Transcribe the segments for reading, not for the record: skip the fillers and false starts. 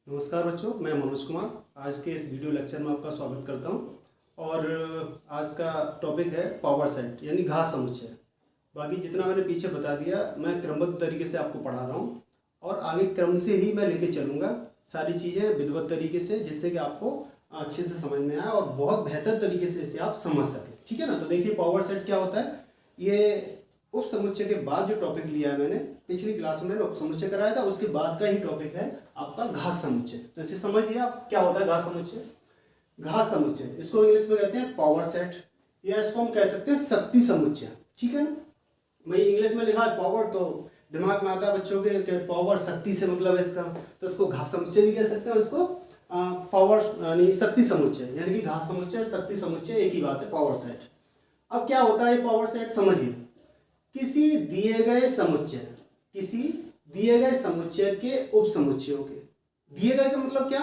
नमस्कार बच्चों, मैं मनोज कुमार आज के इस वीडियो लेक्चर में आपका स्वागत करता हूं। और आज का टॉपिक है पावर सेट यानी घात समुच्चय। बाकी जितना मैंने पीछे बता दिया मैं क्रमबद्ध तरीके से आपको पढ़ा रहा हूं और आगे क्रम से ही मैं लेके चलूँगा सारी चीज़ें विधिवत तरीके से, जिससे कि आपको अच्छे से समझ में आए और बहुत बेहतर तरीके से इसे आप समझ सकें। ठीक है ना। तो देखिए पावर सेट क्या होता है। ये उप समुच्चय के बाद जो टॉपिक लिया है मैंने पिछली क्लास में उप समुच्चय कराया था, उसके बाद का ही टॉपिक है आपका घात समुच्चय। तो इसे समझिए आप क्या होता है घात समुच्चय। घात समुच्चय इसको इंग्लिश में कहते हैं पावर सेट, या इसको हम कह सकते हैं शक्ति समुच्चय। ठीक है ना। मैं इंग्लिश में लिखा है पावर, तो दिमाग में आता है बच्चों के पावर शक्ति से मतलब है इसका, तो इसको घात समुच्चय भी कह सकते हैं। इसको पावर यानी शक्ति समुच्चय, यानी कि घात समुच्चय शक्ति समुच्चय एक ही बात है, पावर सेट। अब क्या होता है पावर सेट समझिए। किसी दिए गए समुच्चय के उप समुच्चयों के, दिए गए का मतलब क्या,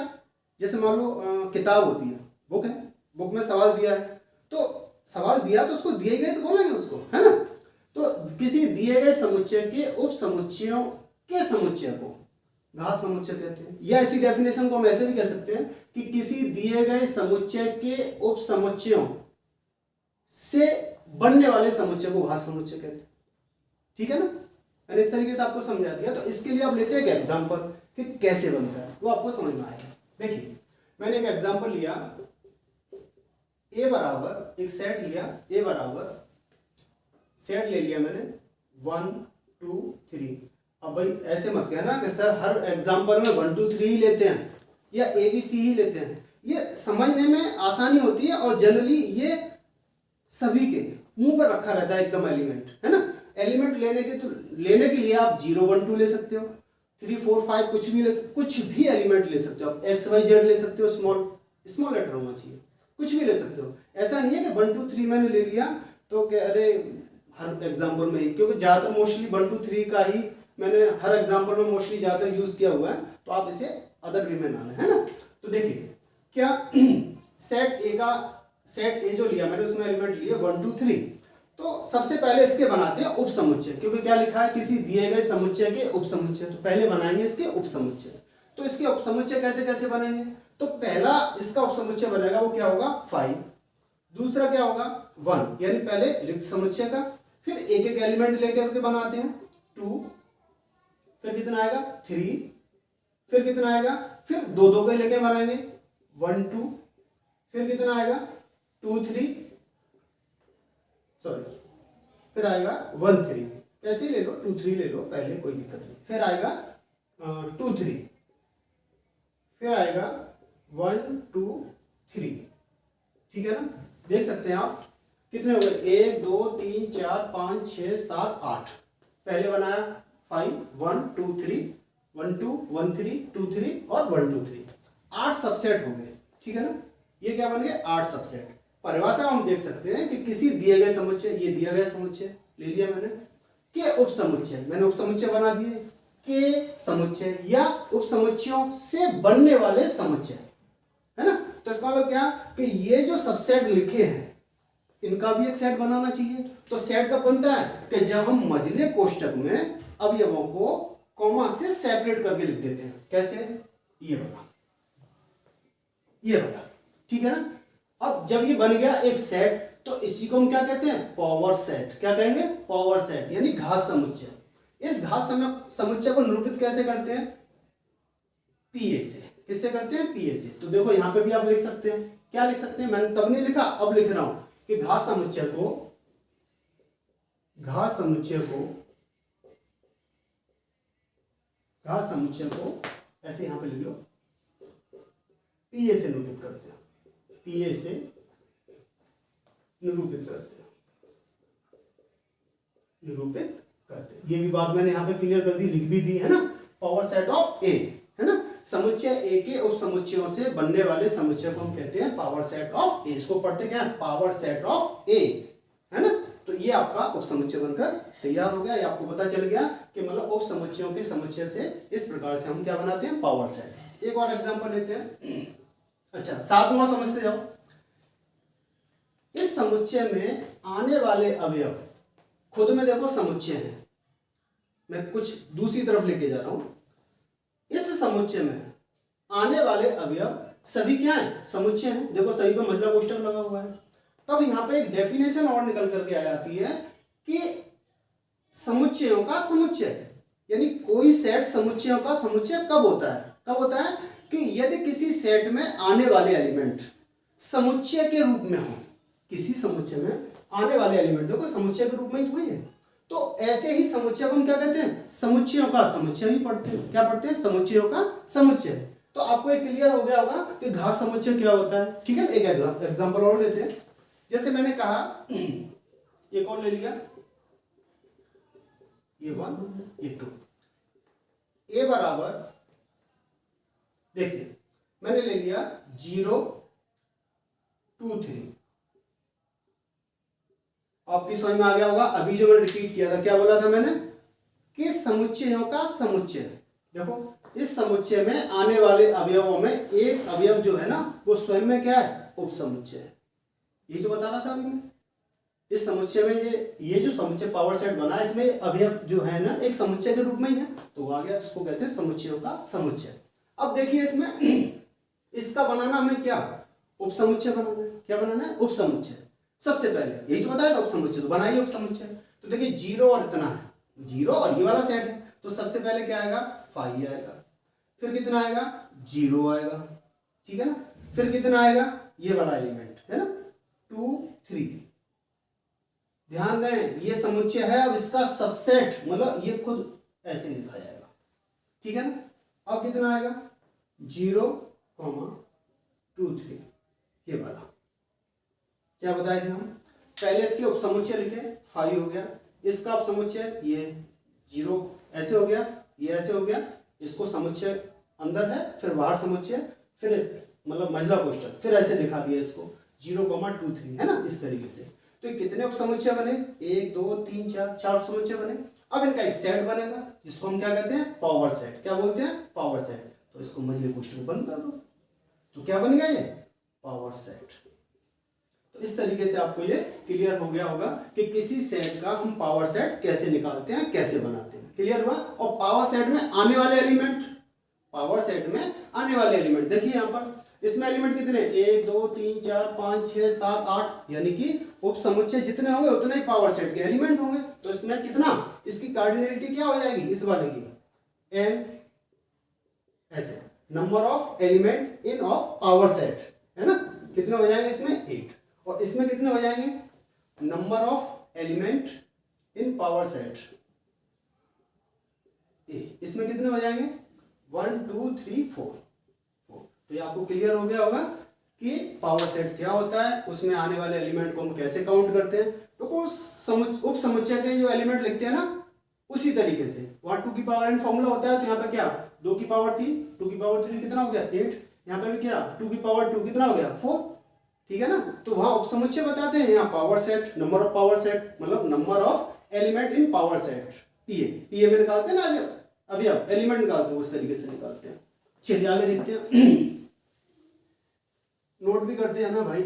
जैसे मान लो किताब होती है, बुक है, बुक में सवाल दिया है, तो सवाल दिया तो उसको दिए गए तो बोलेंगे उसको, है ना। तो किसी दिए गए समुच्चय के उप समुच्चयों के समुच्चय को घात समुच्चय कहते हैं। या इसी डेफिनेशन को हम ऐसे भी कह सकते हैं कि किसी दिए गए समुच्चय के उप समुच्चयों से बनने वाले समुच्चय को घात समुच्चय कहते हैं। ठीक है ना। मैंने इस तरीके से आपको समझा दिया। तो इसके लिए आप लेते हैं एक एग्जांपल कि कैसे बनता है, वो आपको समझ में आएगा। देखिए मैंने एक एग्जांपल लिया, ए बराबर एक सेट लिया, ए बराबर सेट ले लिया मैंने 1 2 3। अब भाई ऐसे मत कहना कि सर हर एग्जांपल में 1 2 3 ही लेते हैं या ABC ही लेते हैं। ये समझने में आसानी होती है और जनरली ये सभी के मुंह पर रखा रहता है एकदम एलिमेंट, है ना। एलिमेंट लेने के लिए आप 0 1 2 ले सकते हो, 3 4 5 कुछ भी कुछ भी एलिमेंट ले सकते हो आप। XYZ ले सकते हो, स्मॉल लेटर होना चाहिए, कुछ भी ले सकते हो। ऐसा नहीं है कि 1 2 3 मैंने ले लिया तो कि अरे हर एग्जाम्पल में ही, क्योंकि ज़्यादातर मोस्टली 1 2 3 का ही मैंने हर एग्जाम्पल में मोस्टली ज़्यादातर यूज़ किया हुआ है, तो आप इसे अदर वे में ना लें, है ना। तो देखिए क्या सेट ए जो लिया मैंने उसमें एलिमेंट लिए 1 2 3। तो सबसे पहले इसके बनाते हैं उप समुच्चय, क्योंकि क्या लिखा है किसी दिए गए समुच्चय के उप समुच्चय। तो पहले बनाएंगे इसके उप समुच्चय। तो इसके उप समुच्चय कैसे कैसे बनेंगे। तो पहला इसका उप समुच्चय बनेगा वो क्या होगा 5, दूसरा क्या होगा 1, यानी पहले रिक्त समुच्चय का, फिर एक एक एलिमेंट लेकर के बनाते हैं 2, फिर कितना आएगा 3, फिर कितना आएगा, फिर दो दो के लेके बनाएंगे 1 2, फिर कितना आएगा 2 3, सॉरी फिर आएगा 1 3, कैसे ले लो 2 3 ले लो पहले, कोई दिक्कत नहीं। फिर आएगा 2 3, फिर आएगा 1 2 3। ठीक है ना। देख सकते हैं आप कितने हो गए 1 2 3 4 5 6 7 8। पहले बनाया 5 1 2 3 1 2 1 3 2 3 और 1 2 3, 8 सबसेट हो गए। ठीक है ना। ये क्या बन गए 8 सबसेट। परिभाषा हम देख सकते हैं कि किसी दिए गए समुच्चय, ये दिया गया समुच्चय ले लिया मैंने, के उप समुच्चय, मैंने उप समुच्चय बना दिए, के समुच्चय या उप समुच्चयों से बनने वाले समुच्चय, है ना। तो इसका मतलब क्या कि ये जो सबसेट लिखे हैं इनका भी एक सेट बनाना चाहिए। तो सेट कब बनता है कि जब हम मझले कोष्टक में अवयवों को कॉमा से सेपरेट करके लिख देते हैं। कैसे, ये वाला, ये वाला। ठीक है ना। अब जब ये बन गया एक सेट, तो इसी को हम क्या कहते हैं पावर सेट। क्या कहेंगे पावर सेट यानी घात समुच्चय। इस घात समुच्चय को निरूपित कैसे करते हैं PA से। किससे करते हैं PA से। तो देखो यहां पे भी आप लिख सकते हैं, क्या लिख सकते हैं, मैंने तब नहीं लिखा अब लिख रहा हूं कि घात समुच्चय को ऐसे यहां पे लिख लो, PA से निरूपित करते हैं, PA से निरूपित करते हैं। ये भी बात मैंने यहां पे क्लियर कर दी, लिख भी दी, है ना। पावर सेट ऑफ A, है ना। समुच्चय A के उप समुच्चयों से बनने वाले समुच्चय को हम कहते हैं पावर सेट ऑफ A। इसको पढ़ते क्या है पावर सेट ऑफ A, है ना। तो ये आपका उप समुच्चय बनकर तैयार हो गया। ये आपको पता चल गया कि मतलब उप समुच्चयों के समुच्चय से इस प्रकार से हम क्या बनाते हैं पावर सेट। एक और एग्जांपल लेते हैं। अच्छा 7वां समझते जाओ। इस समुच्चय में आने वाले अवयव खुद में देखो समुच्चय है, मैं कुछ दूसरी तरफ लेके जा रहा हूं। इस समुच्चय में आने वाले अवयव सभी क्या है, समुच्चय हैं। देखो सभी पे मजला कोष्ठक लगा हुआ है। तब यहाँ पे एक डेफिनेशन और निकल करके आ जाती है कि समुच्चयों का समुच्चय, यानी कोई सेट समुच्चयों का समुच्चय कब होता है, कब होता है कि यदि किसी सेट में आने वाले एलिमेंट समुच्चय के रूप में हो, किसी समुच्चय में आने वाले एलिमेंट देखो समुच्चय के रूप में तो है, तो ऐसे ही समुच्चय को हम क्या कहते हैं, समुच्चयों का समुच्चय ही पढ़ते हैं। क्या पढ़ते हैं, समुच्चयों का समुच्चय। तो आपको एक क्लियर हो गया होगा कि घात समुच्चय क्या होता है। ठीक है, एक एग्जांपल और लेते हैं। जैसे मैंने कहा, एक और ले लिया, ये 1 ये 2, ए बराबर, देखिए मैंने ले लिया 0 2 3। आपकी समझ में आ गया होगा। अभी जो मैंने रिपीट किया था, क्या बोला था मैंने कि समुच्चयों का समुच्चय। देखो इस समुच्चय में आने वाले अवयवों में एक अवयव जो है ना वो स्वयं में क्या है, उपसमुच्चय है। यही तो बता रहा था अभी मैं। इस समुच्चय में ये जो समुच्चय पावर सेट बना है, इसमें अवयव जो है ना एक समुच्चय के रूप में ही है, तो आ गया, इसको कहते हैं समुच्चयों का समुच्चय। अब देखिए इसमें इसका बनाना हमें क्या, उपसमुच्चय बनाना है। क्या बनाना है, उपसमुच्चय। सबसे पहले यही तो बताया था, उपसमुच्चय तो बनाइए उपसमुच्चय। तो देखिए 0 और इतना है, 0 और ये वाला सेट है, तो सबसे पहले क्या आएगा, 5 आएगा। फिर कितना आएगा, 0 आएगा। ठीक है ना, फिर कितना आएगा, ये वाला एलिमेंट है ना 2 3। ध्यान दें ये समुच्चय है, अब इसका सबसेट मतलब ये खुद ऐसे लिखा जाएगा। ठीक है ना, अब कितना आएगा, 0 2 3, ये वाला। क्या बताए थे हम, पहले इसके उपसमुच्चय लिखे, 5 हो गया। इसका उपसमुच्चय ये 0 ऐसे हो गया, ये ऐसे हो गया। इसको समुच्चय अंदर है, फिर बाहर समुच्चय, फिर इस मतलब मजला कोष्ठक, फिर ऐसे दिखा दिया इसको 0 2 3 है ना, इस तरीके से। तो ये कितने उपसमुच्चय बने, 1 2 3 4 उपसमुच्चय बने। अब इनका एक सेट बनेगा जिसको हम क्या कहते हैं, पावर सेट। क्या बोलते हैं, पावर सेट। तो इसको मजले कोष्ठक बंद कर दो, तो क्या बन गया ये, पावर सेट। तो इस तरीके से आपको ये क्लियर हो गया होगा कि किसी सेट का हम पावर सेट कैसे निकालते हैं, कैसे बनाते हैं। क्लियर हुआ। और पावर सेट में आने वाले एलिमेंट, पावर सेट में आने वाले एलिमेंट देखिए यहाँ पर, इसमें एलिमेंट कितने, 1 2 3 4 5 6 7 8, यानी कि उपसमुच्चय जितने होंगे उतने ही पावर सेट के एलिमेंट होंगे। तो इसमें कितना, इसकी कार्डिनलिटी क्या हो जाएगी इस वाले की, n ऐसे number of element in of power set है ना, कितने हो जाएंगे इसमें 8। और इसमें कितने हो जाएंगे, number of element in power set इसमें कितने हो जाएंगे 1 2 3 4। तो ये आपको क्लियर हो गया होगा कि पावर सेट क्या होता है, उसमें आने वाले एलिमेंट को हम कैसे काउंट करते हैं। तो उप समुच्चय के जो एलिमेंट लिखते हैं ना उसी तरीके से, वहां 2 की पावर n फॉर्मूला होता है, तो यहाँ पे क्या 2 की पावर 3, 2 की पावर 3 कितना हो गया 8। यहाँ पे भी क्या 2 की पावर 2 कितना हो गया 4। ठीक है ना, तो वहां उपसमुच्चय बताते हैं, यहाँ power set, number of power set मतलब number of element in power set, PA में निकालते हैं ना अभी अब एलिमेंट निकालते हैं, उस तरीके से निकालते हैं। चलिए आगे देखते हैं, नोट भी करते हैं ना भाई।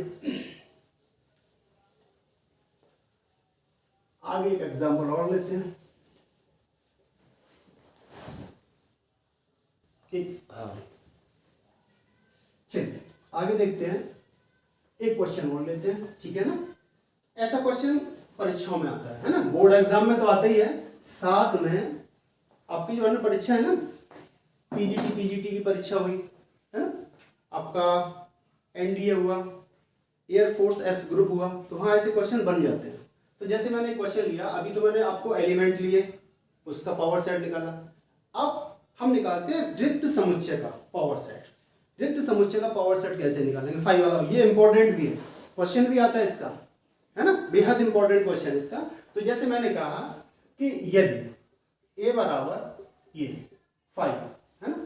आगे एक एग्जांपल और लेते हैं। चलिए आगे देखते हैं, एक क्वेश्चन और लेते हैं। ठीक है ना, ऐसा क्वेश्चन परीक्षाओं में आता है ना, बोर्ड एग्जाम में तो आता ही है, साथ में आपकी जो है ना परीक्षा है ना, पीजीटी की परीक्षा हुई है ना, आपका एनडीए हुआ, एयरफोर्स एस ग्रुप हुआ, तो हाँ ऐसे क्वेश्चन बन जाते हैं। तो जैसे मैंने क्वेश्चन लिया, अभी तो मैंने आपको एलिमेंट लिए, उसका पावर सेट निकाला। अब हम निकालते हैं रिक्त समुच्चय का पावर सेट। रिक्त समुच्चय का पावर सेट कैसे निकालेंगे, 5 वाला, ये इंपॉर्टेंट भी है, क्वेश्चन भी आता है इसका, है ना, बेहद इंपॉर्टेंट क्वेश्चन इसका। तो जैसे मैंने कहा कि यदि ए बराबर ये 5 है ना,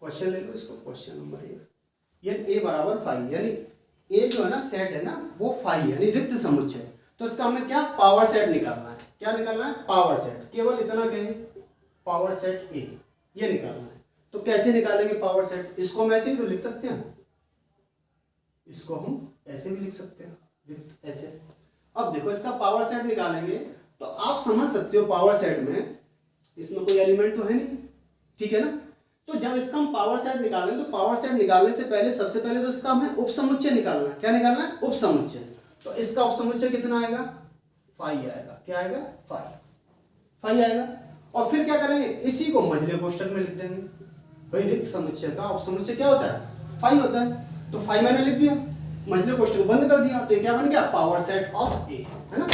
क्वेश्चन ले लो इसको, क्वेश्चन नंबर 1, ये ए बराबर 5, यानी ए जो है ना सेट है ना वो 5 यानी रिक्त समुच्चय। तो इसका हमें क्या पावर सेट निकालना है, क्या निकालना है, पावर सेट। केवल इतना कहें पावर सेट ए, ये निकालना है। तो कैसे निकालेंगे पावर सेट, इसको हम ऐसे ही तो लिख सकते हैं, इसको हम ऐसे भी लिख सकते हैं, ऐसे। अब देखो इसका पावर सेट निकालेंगे तो आप समझ सकते हो पावर सेट में इसमें कोई एलिमेंट तो है नहीं, ठीक है ना। तो जब इसका हम पावर सेट निकालें तो पावर सेट निकालने से पहले सबसे पहले तो इसका हमें उपसमुच्चय निकालना है। क्या निकालना है? उपसमुच्चय। तो इसका उपसमुच्चय कितना आएगा? 5 आएगा। क्या आएगा? 5 आएगा। और फिर क्या करेंगे? इसी को मझले कोष्ठक में लिख देंगे। भाई रिक्त समुच्चय का उपसमुच्चय क्या होता है? 5 होता है। तो 5 मैंने लिख दिया, मझले कोष्ठक बंद कर दिया, तो ये क्या बन गया? पावर सेट ऑफ ए, है ना?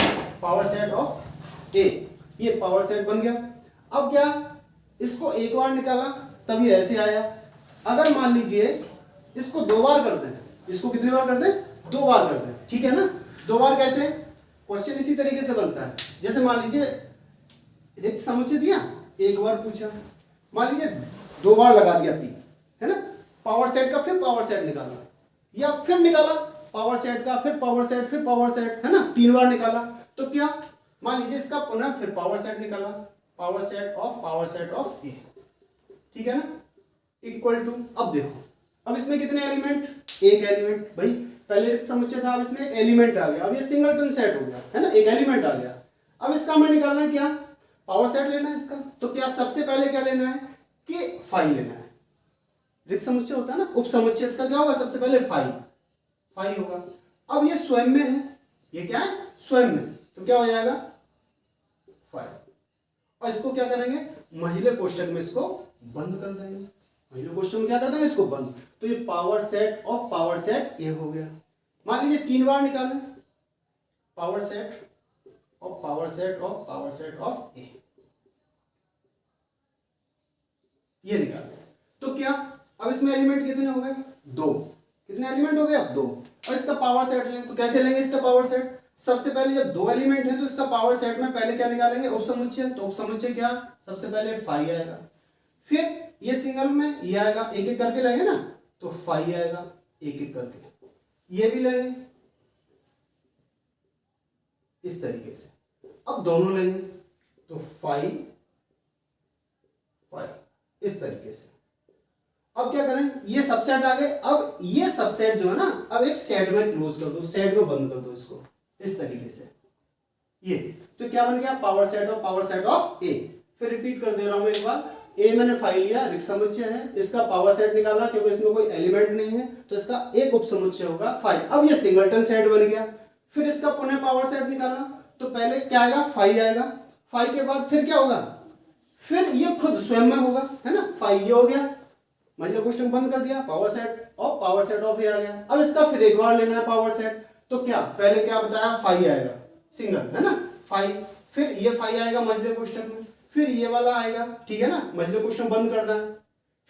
पावर सेट ऑफ ए, ये पावर सेट बन गया। अब क्या, इसको एक बार निकाला तभी ऐसे आया। अगर मान लीजिए इसको 2 बार कर दें, इसको कितनी बार कर दें? 2 बार कर दें, ठीक है ना? 2 बार कैसे? क्वेश्चन इसी तरीके से बनता है। जैसे मान लीजिए रिक्त समुच्चय दिया, एक बार पूछा, मान लीजिए 2 बार लगा दिया पी, है ना? पावर सेट का फिर पावर सेट निकाला, या फिर निकाला पावर सेट का, फिर पावर सेट, फिर पावर सेट, है ना? 3 बार निकाला। तो क्या, मान लीजिए इसका पुनः फिर पावर सेट निकाला, पावर सेट ऑफ ए, ठीक है ना? इक्वल टू, अब देखो, अब इसमें कितने एलिमेंट? एक एलिमेंट। भाई पहले रिक्त समुच्चय था, अब इसमें एक एलिमेंट आ गया, अब ये सिंगलटन सेट हो गया, है ना? एक एलिमेंट आ गया। अब इसका हमें निकालना है क्या? पावर सेट लेना है इसका। तो क्या सबसे पहले क्या लेना है कि 5 लेना है। रिक्त समुच्चय होता है ना, उप समुच्चय, इसका क्या होगा? सबसे पहले 5 होगा। अब ये स्वयं में है, ये क्या है? स्वयं में, तो क्या हो जाएगा? 5। और इसको क्या करेंगे? मझले कोष्ठक में इसको बंद कर देंगे। मझले कोष्ठक में क्या कर देंगे? इसको बंद। तो ये power set of power set A हो गया। मान लीजिए 3 बार निकालें, power set of power set of power set of A, ये निकालें। तो क्या, अब इसमें एलिमेंट कितने हो गए? 2। कितने एलिमेंट हो गए? अब 2। और इसका पावर सेट लें, तो कैसे लेंगे इसका पावर सेट? सबसे पहले जब 2 एलिमेंट है तो इसका पावर सेट में पहले क्या निकालेंगे? उपसमुच्चय। तो उपसमुच्चय क्या? सबसे पहले 5 आएगा, फिर ये सिंगल में ये आएगा, एक एक करके लेंगे ना, तो 5 आएगा एक एक करके, ये भी लेंगे इस तरीके से। अब दोनों लेंगे तो 5 इस तरीके से। अब क्या करें? ये सबसेट आ गए। अब ये सबसेट जो है ना, अब एक सेट में क्लोज कर दो, सेट में बंद कर दो इसको इस तरीके से। ये तो क्या बन गया? पावर सेट ऑफ ए। फिर रिपीट कर दे रहा हूं मैं एक बार। ए मैंने 5 लिया, रिक्त समुच्चय है, इसका पावर सेट निकाला, क्योंकि इसमें कोई एलिमेंट नहीं है तो इसका एक उपसमुच्चय होगा 5। अब ये सिंगलटन सेट बन गया। फिर इसका पुनः पावर सेट निकाला, तो पहले क्या आएगा? 5 आएगा। 5 के बाद फिर क्या होगा? फिर ये खुद स्वयं में होगा, है ना? 5 ये हो गया, मझले कोष्ठक बंद कर दिया, पावर सेट ऑफ ए आ गया। अब इसका फिर एक बार लेना है पावर सेट, तो क्या, पहले क्या बताया? 5 आएगा सिंगल, है ना? 5, फिर ये 5 आएगा मझले कोष्ठक में, फिर ये वाला आएगा, ठीक है ना? मझले कोष्ठक बंद करना है।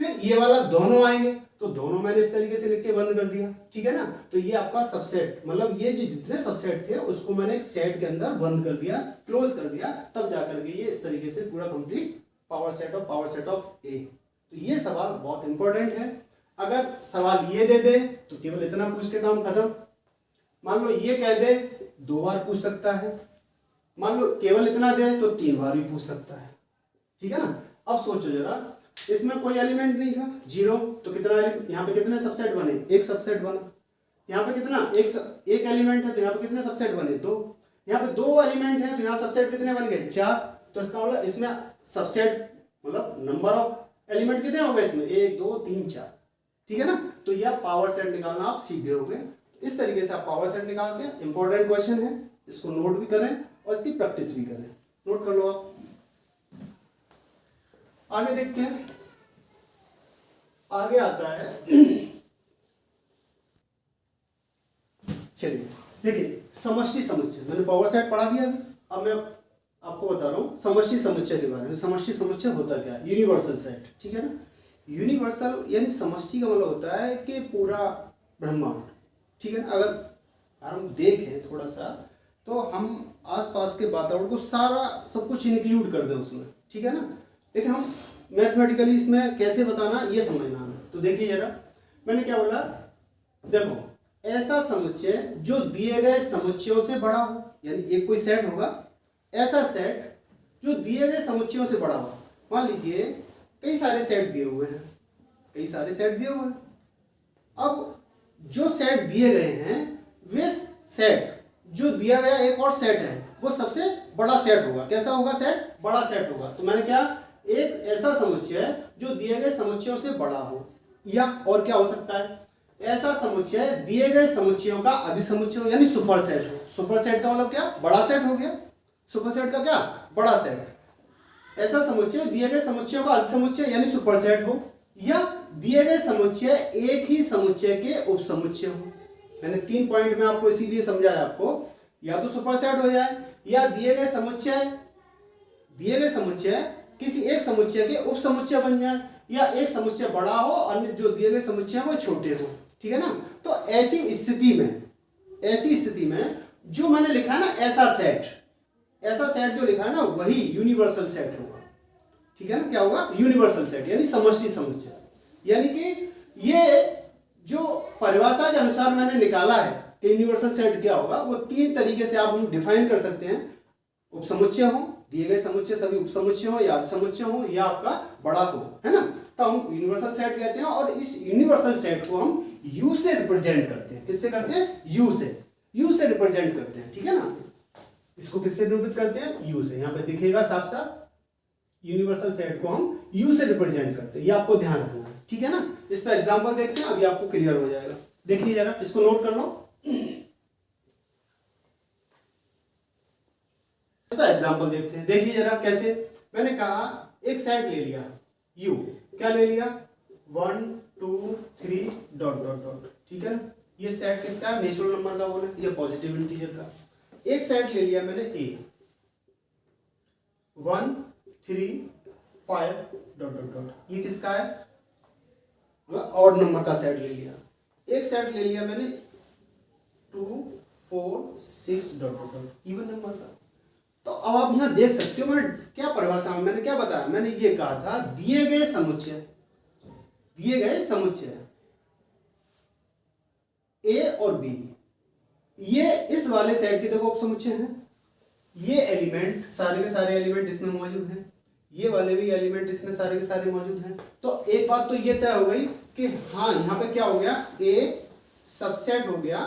फिर ये वाला दोनों आएंगे, तो दोनों मैंने इस तरीके से लिख के बंद कर दिया, ठीक है ना? तो ये आपका सबसेट, मतलब ये जो जितने सबसेट थे उसको मैंने एक सेट के अंदर बंद कर दिया, क्लोज कर दिया, तब जाकर के ये इस तरीके से पूरा कंप्लीट पावर सेट ऑफ ए। तो ये सवाल बहुत इंपॉर्टेंट है। अगर सवाल ये दे दे तो केवल इतना पूछ के काम खत्म। मान लो ये कह दे 2 बार पूछ सकता है, मान लो केवल इतना दे तो 3 बार भी पूछ सकता है, ठीक है ना? अब सोचो जरा, इसमें कोई एलिमेंट नहीं था, 0, तो कितना यहाँ पे कितने सबसेट बने? एक सबसेट बना। यहाँ पे कितना? एक एलिमेंट है तो यहाँ पे कितने सबसेट बने? 2। यहाँ पे 2 एलिमेंट है तो यहाँ सबसेट कितने बन गए? 4। तो इसका मतलब इसमें सबसेट मतलब नंबर ऑफ एलिमेंट कितने हो गए इसमें? 1 2 3 4, ठीक है ना? तो यह पावर सेट निकालना आप सीख गए होंगे। इस तरीके से आप पावर सेट निकालते हैं। इंपॉर्टेंट क्वेश्चन है, इसको नोट भी करें और इसकी प्रैक्टिस भी करें। नोट कर लो आप। आगे देखते हैं, आगे आता है चलिए देखिए, समष्टि समुच्चय। मैंने पावर सेट पढ़ा दिया अभी, अब मैं आपको बता रहा हूँ समष्टि समुच्चय के बारे में। समष्टि समुच्चय होता क्या है? यूनिवर्सल सेट, ठीक है ना? यूनिवर्सल यानी समष्टि का मतलब होता है कि पूरा ब्रह्मांड, ठीक है ना? अगर हम देखें थोड़ा सा तो हम आसपास के वातावरण को सारा सब कुछ इंक्लूड कर दें उसमें, ठीक है ना? लेकिन हम मैथमेटिकली इसमें कैसे बताना ये समझना है। तो देखिए जरा, मैंने क्या बोला? देखो, ऐसा समुच्चय जो दिए गए समुच्चयों से बड़ा हो, यानी एक कोई सेट होगा, ऐसा सेट जो दिए गए समुच्चयों से बड़ा हो। मान लीजिए कई सारे सेट दिए हुए हैं, कई सारे सेट दिए हुए हैं। अब जो सेट दिए गए हैं वे सेट जो दिया गया एक और सेट है वो सबसे बड़ा सेट होगा। कैसा होगा? सेट बड़ा सेट होगा। तो मैंने क्या एक ऐसा समुच्चय जो दिए गए समुच्चयों से बड़ा हो, या और क्या हो सकता है, ऐसा समुच्चय दिए गए समुच्चयों का अधिसमुच्चय हो, यानी सुपरसेट हो। सुपरसेट का मतलब क्या, बड़ा सेट हो गया। सुपरसेट का क्या, बड़ा सेट। ऐसा समुच्चय दिए गए समुच्चयों का अधिसमुच्चय यानी सुपरसेट हो, या दिए गए समुच्चय एक ही समुच्चय के उपसमुच्चय हो। मैंने 3 पॉइंट में आपको इसीलिए समझाया आपको, या तो सुपरसेट हो जाए, या दिए गए समुच्चय किसी एक समुच्चय के उपसमुच्चय बन जाए, या एक समुच्चय बड़ा हो अन्य जो दिए गए समुच्चय वो छोटे हो। ठीक है ना। तो ऐसी स्थिति में जो मैंने लिखा है ना, ऐसा सेट जो लिखा है ना, वही यूनिवर्सल सेट होगा। ठीक है ना। क्या होगा, यूनिवर्सल सेट यानी समष्टि समुच्चय। यानी कि ये जो परिभाषा के अनुसार मैंने निकाला है कि यूनिवर्सल सेट क्या होगा, वो 3 तरीके से आप हम डिफाइन कर सकते हैं। उपसमुच्चय हो, दिए गए समुच्चय सभी उपसमुच्चय हो या अधिसमुच्चय हो, या आपका बड़ा हो, है ना, तो हम यूनिवर्सल सेट कहते हैं। और इस यूनिवर्सल सेट को हम यू से रिप्रेजेंट करते हैं। किससे करते हैं, यू से रिप्रेजेंट करते हैं। ठीक है ना। इसको किससे निरूपित करते हैं, यू से। यहाँ पे दिखेगा साफ साफ, यूनिवर्सल सेट को हम यू से रिप्रेजेंट करते हैं। ये आपको ध्यान रखना है। ठीक है ना। इस पर एग्जांपल देखते हैं, अभी आपको क्लियर हो जाएगा। देखिए जरा, इसको नोट कर लो। इसका एग्जांपल देखते हैं। देखिए जरा कैसे। मैंने कहा एक सेट ले लिया यू, क्या ले लिया, 1 2 3 डॉट डॉट डॉट। ठीक है ना। ये सेट किसका है, नेचुरल नंबर का बोले, ये पॉजिटिव इंटीजर का। एक सेट ले लिया मैंने ए, 1 3 5 डॉट डॉट डॉट। ये किसका है, ऑड नंबर का सेट ले लिया। एक सेट ले लिया मैंने 2 4 6 dot dot dot, even number का। तो अब आप यहां देख सकते हो मैंने क्या परिभाषा में मैंने क्या बताया, मैंने ये कहा था दिए गए समुच्चय ए और बी, ये इस वाले सेट के देखो उपसमुच्चय हैं। ये एलिमेंट सारे के सारे एलिमेंट इसमें मौजूद हैं, ये वाले भी एलिमेंट इसमें सारे के सारे मौजूद हैं। तो एक बात तो ये तय हो गई कि हाँ यहां पे क्या हो गया, ए सबसेट हो गया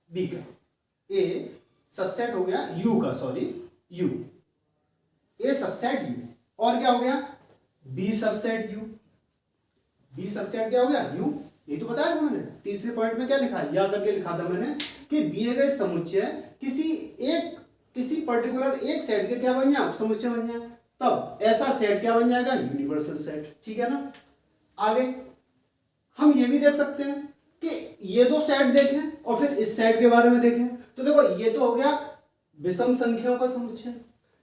बी का, ए सबसेट हो गया यू का, sorry U, A subset U, और क्या हो गया B subset U. B subset क्या हो गया, यू। ये तो बताया था मैंने तीसरे पॉइंट में, क्या लिखा है, याद करके लिखा था मैंने कि दिए गए समुच्चय किसी पर्टिकुलर एक सेट के क्या बन जाए, समुच्चय बन जाए, तब ऐसा सेट क्या बन जाएगा, यूनिवर्सल सेट। ठीक है ना। आगे हम ये भी देख सकते हैं कि ये दो सेट देखें और फिर इस सेट के बारे में देखें। तो देखो ये तो हो गया विषम संख्याओं का समुच्चय,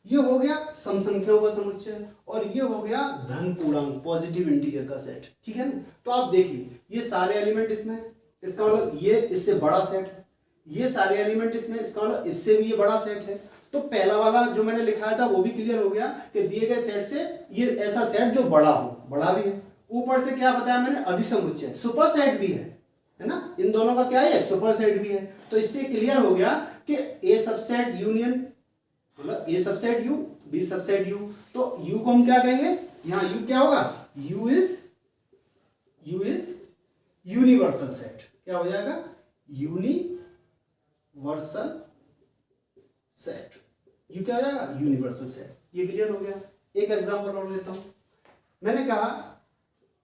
ये हो गया सम संख्याओं का समुच्चय, और ये हो गया धन पूर्णांक पॉजिटिव इंटीजर का सेट। ठीक है ना। तो आप देखिए ये सारे एलिमेंट इसमें है, इसका मतलब ये इससे बड़ा सेट है, ये सारे एलिमेंट इसमें, इसका मतलब इससे भी ये बड़ा सेट है। तो पहला वाला जो मैंने लिखाया था वो भी क्लियर हो गया कि दिए गए सेट से ये ऐसा सेट जो बड़ा हो, बड़ा भी है। ऊपर से क्या बताया मैंने, अधिसमुच्चय, सुपर सेट भी है ना, इन दोनों का क्या है, सुपर सेट भी है। तो इससे क्लियर हो गया कि ए सबसेट यूनियन मतलब A subset U, B subset U. तो यू को हम क्या कहेंगे, यहां यू क्या होगा, यू इज यूनिवर्सल सेट। क्या हो जाएगा, यूनिवर्सल सेट। यू क्या हो जाएगा, यूनिवर्सल सेट। ये क्लियर हो गया। एक एग्जांपल और लेता हूं। मैंने कहा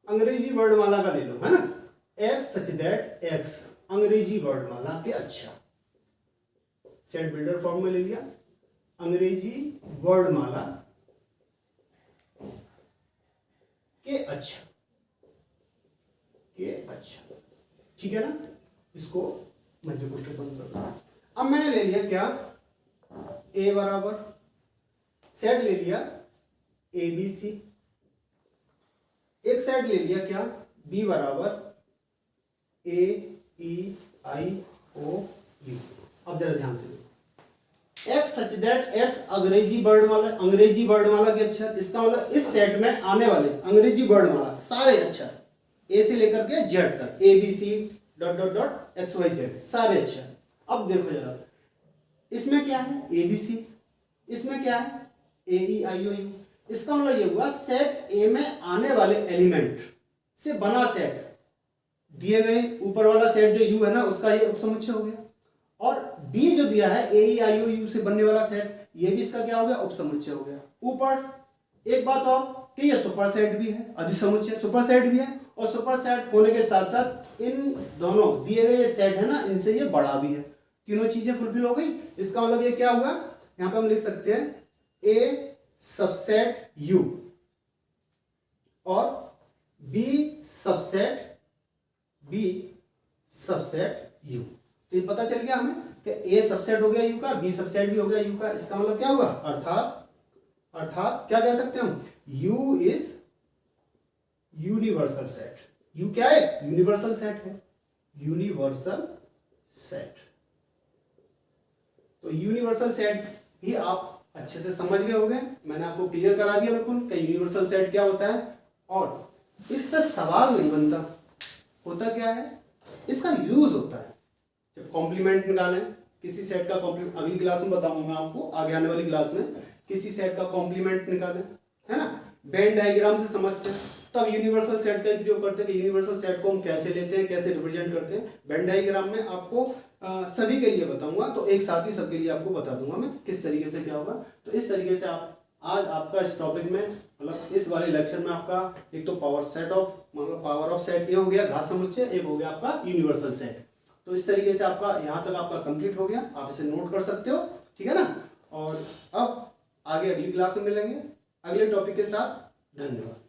अंग्रेजी वर्णमाला का ले लो, है ना, एक्स सच दैट एक्स, अंग्रेजी वर्णमाला के अच्छा, सेट बिल्डर फॉर्म में ले लिया, अंग्रेजी वर्णमाला के अच्छा, ठीक है ना। इसको मध्य कोष्ठक बंद कर दो। अब मैंने ले लिया क्या, ए बराबर सेट ले लिया ए बी सी, एक सेट ले लिया क्या, बी बराबर ए ई आई ओ यू। अब जरा ध्यान से एक्स सच दैट एक्स अंग्रेजी वर्णमाला के अक्षर, इसका मतलब इस सेट में आने वाले अंग्रेजी वर्णमाला सारे अक्षर ए से लेकर के जेड तक, A B C dot dot dot X Y Z सारे अक्षर। अब देखो जरा इसमें क्या है, ए बी सी, इसमें क्या है, ए ई आई ओ यू। इसका मतलब ये हुआ सेट ए में आने वाले एलिमेंट से बना सेट, दिए गए ऊपर वाला सेट जो यू है ना उसका ये उपसमुच्चय हो गया, और बी जो दिया है ए ई आई ओ यू से बनने वाला सेट, ये भी इसका क्या हो गया, उपसमुच्चय हो गया। ऊपर एक बात और, कि ये सुपरसेट भी है, अधिसमुच्चय सुपरसेट भी है, और सुपरसेट होने के साथ साथ इन दोनों दिए गए सेट है ना, इनसे ये बड़ा भी है। तीनों चीजें फुलफिल हो गई। इसका मतलब ये क्या हुआ, यहां पे हम लिख सकते हैं ए सबसेट यू और बी सबसेट यू। तो ये पता चल गया हमें कि ए सबसेट हो गया यू का, बी सबसेट भी हो गया यू का। इसका मतलब क्या हुआ, अर्थात क्या कह सकते हैं हम, you is universal set. You क्या है, यूनिवर्सल सेट है, यूनिवर्सल सेट। तो यूनिवर्सल सेट भी आप अच्छे से समझ गए होंगे, मैंने आपको क्लियर करा दिया बिल्कुल कि यूनिवर्सल सेट क्या होता है। और इस पर सवाल नहीं बनता, होता क्या है, इसका यूज होता है जब कॉम्प्लीमेंट निकालें किसी सेट का कॉम्प्लीमेंट। अगली क्लास में बताऊंगा मैं आपको, आगे आने वाली क्लास में, किसी सेट का कॉम्प्लीमेंट निकालें, है ना, वेन डायग्राम से समझते हैं, तब यूनिवर्सल सेट का प्रयोग करते हैं कि यूनिवर्सल सेट को हम कैसे लेते हैं, कैसे रिप्रेजेंट करते हैं। वेन डायग्राम में आपको सभी के लिए बताऊंगा, तो एक साथ ही सबके लिए आपको बता दूंगा मैं किस तरीके से क्या होगा। तो इस तरीके से आप आज आपका इस टॉपिक में, मतलब इस वाले लेक्चर में आपका एक तो पावर ऑफ सेट ये हो गया, घात समुच्चय, एक हो गया आपका यूनिवर्सल सेट। तो इस तरीके से आपका यहाँ तक आपका कंप्लीट हो गया, आप इसे नोट कर सकते हो, ठीक है ना। और अब आगे अगली क्लास में मिलेंगे अगले टॉपिक के साथ। धन्यवाद।